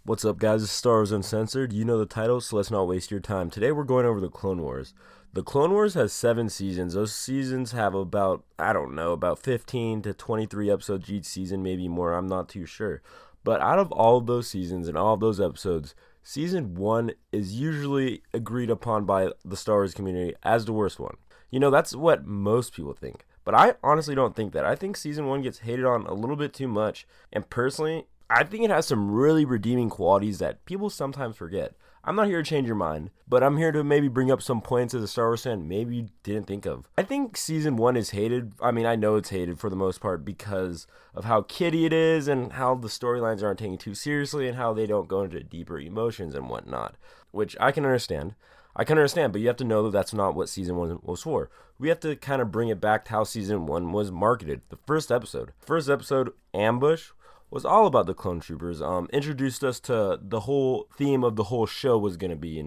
What's up, guys? It's Star Wars Uncensored. You know the title, so let's not waste your time. Today we're going over the Clone Wars. The Clone Wars has 7 seasons. Those seasons have about 15 to 23 episodes each season, maybe more. I'm not too sure. But out of all of those seasons and all of those episodes, season 1 is usually agreed upon by the Star Wars community as the worst one. That's what most people think. But I honestly don't think that. I think season 1 gets hated on a little bit too much. And personally, I think it has some really redeeming qualities that people sometimes forget. I'm not here to change your mind, but I'm here to maybe bring up some points as a Star Wars fan maybe you didn't think of. I think season 1 is hated. I mean, I know it's hated for the most part because of how kiddie it is and how the storylines aren't taken too seriously and how they don't go into deeper emotions and whatnot, which I can understand. But you have to know that that's not what season 1 was for. We have to kind of bring it back to how season 1 was marketed. The first episode, Ambush, was all about the clone troopers. Introduced us to the whole theme of the whole show was going to be,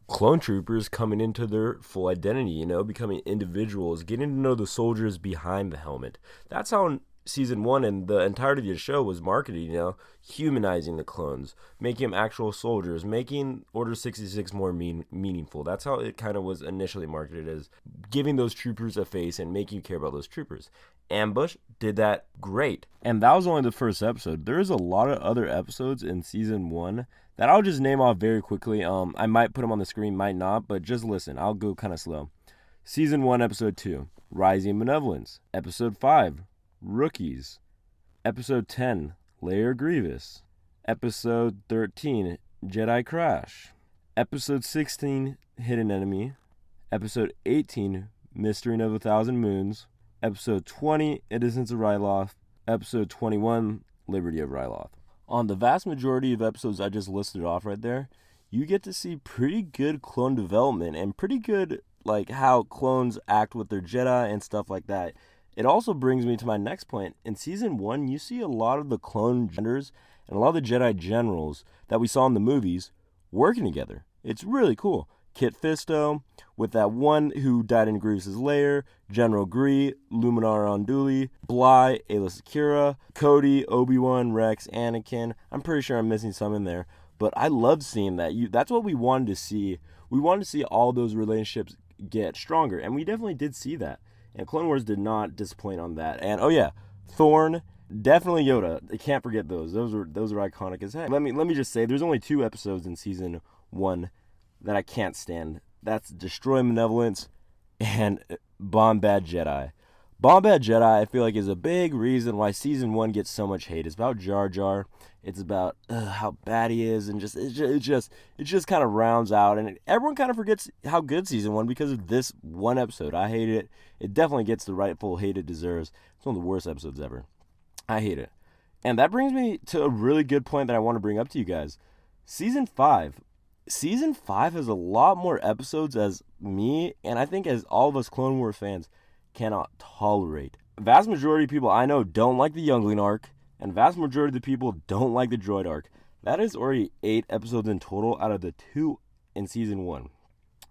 clone troopers coming into their full identity, becoming individuals, getting to know the soldiers behind the helmet. That's how season 1 and the entirety of the show was marketed, humanizing the clones, making them actual soldiers, making Order 66 more meaningful. That's how it kind of was initially marketed, as giving those troopers a face and making you care about those troopers. Ambush did that great. And that was only the first episode. There's a lot of other episodes in season 1 that I'll just name off very quickly. I might put them on the screen, might not, but just listen. I'll go kind of slow. Season 1, Episode 2, Rising Benevolence. Episode 5, Rookies. Episode 10, Lair Grievous. Episode 13, Jedi Crash. Episode 16, Hidden Enemy. Episode 18, Mystery of a Thousand Moons. Episode 20, Innocence of Ryloth. Episode 21, Liberty of Ryloth. On the vast majority of episodes I just listed off right there, you get to see pretty good clone development and pretty good, how clones act with their Jedi and stuff like that. It also brings me to my next point. In season 1, you see a lot of the clone genders and a lot of the Jedi generals that we saw in the movies working together. It's really cool. Kit Fisto, with that one who died in Grievous's lair, General Gree, Luminar Unduli, Bly, Ayla Secura, Cody, Obi-Wan, Rex, Anakin. I'm pretty sure I'm missing some in there, but I loved seeing that. That's what we wanted to see. We wanted to see all those relationships get stronger, and we definitely did see that. And Clone Wars did not disappoint on that. And oh yeah, Thorn, definitely Yoda. I can't forget those. Those are iconic as heck. Let me just say, there's only 2 episodes in season 1 that I can't stand. That's Destroy Malevolence and Bombad Jedi. Bombad Jedi, I feel like, is a big reason why season 1 gets so much hate. It's about Jar Jar. It's about how bad he is, and it just kind of rounds out, and everyone kind of forgets how good season 1 because of this one episode. I hate it. It definitely gets the rightful hate it deserves. It's one of the worst episodes ever. I hate it. And that brings me to a really good point that I want to bring up to you guys. Season 5 has a lot more episodes as me, and I think as all of us Clone Wars fans, cannot tolerate. Vast majority of people I know don't like the Youngling arc, and vast majority of the people don't like the Droid arc. That is already 8 episodes in total out of the 2 in season 1.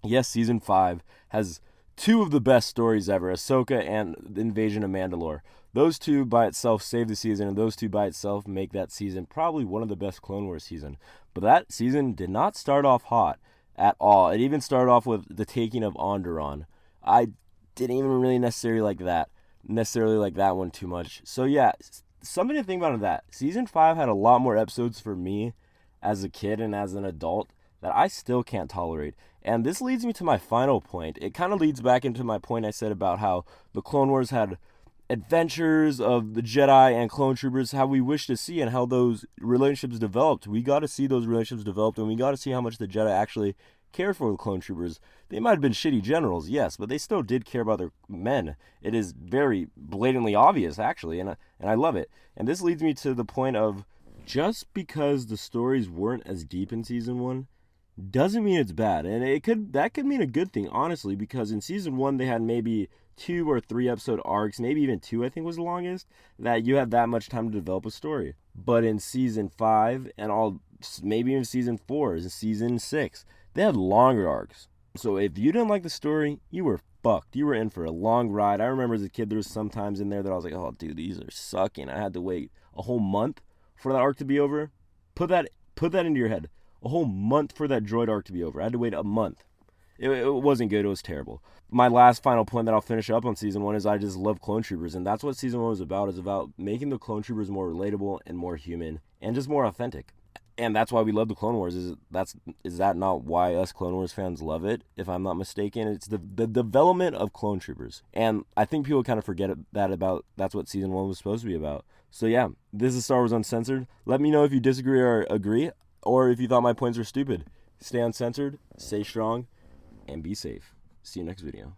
Yes, season 5 has 2 of the best stories ever, Ahsoka and the Invasion of Mandalore. Those 2 by itself save the season, and those 2 by itself make that season probably one of the best Clone Wars season. But that season did not start off hot at all. It even started off with the taking of Onderon. I didn't even really necessarily like that one too much. So yeah, something to think about that. Season 5 had a lot more episodes for me as a kid and as an adult that I still can't tolerate. And this leads me to my final point. It kind of leads back into my point I said about how the Clone Wars had adventures of the Jedi and clone troopers, how we wish to see, and how those relationships developed. We got to see those relationships developed, and we got to see how much the Jedi actually cared for the clone troopers. They might have been shitty generals, yes, but they still did care about their men. It is very blatantly obvious, actually, and I love it. And this leads me to the point of, just because the stories weren't as deep in season 1 doesn't mean it's bad. And that could mean a good thing, honestly, because in season 1 they had maybe 2 or 3 episode arcs, maybe even 2, I think was the longest, that you had that much time to develop a story. But in season 5 and maybe even season 4 and season 6, they had longer arcs. So if you didn't like the story, you were fucked. You were in for a long ride. I remember as a kid, there was some times in there that I was like, oh dude, these are sucking. I had to wait a whole month for that arc to be over. Put Put that into your head. A whole month for that droid arc to be over. I had to wait a month. It wasn't good. It was terrible. My last final point that I'll finish up on Season 1 is I just love Clone Troopers, and that's what Season 1 was about. It's about making the Clone Troopers more relatable and more human and just more authentic. And that's why we love the Clone Wars. Is that not why us Clone Wars fans love it? If I'm not mistaken, it's the development of Clone Troopers, and I think people kind of forget that's what Season 1 was supposed to be about. So yeah, this is Star Wars Uncensored. Let me know if you disagree or agree, or if you thought my points were stupid. Stay uncensored, stay strong, and be safe. See you next video.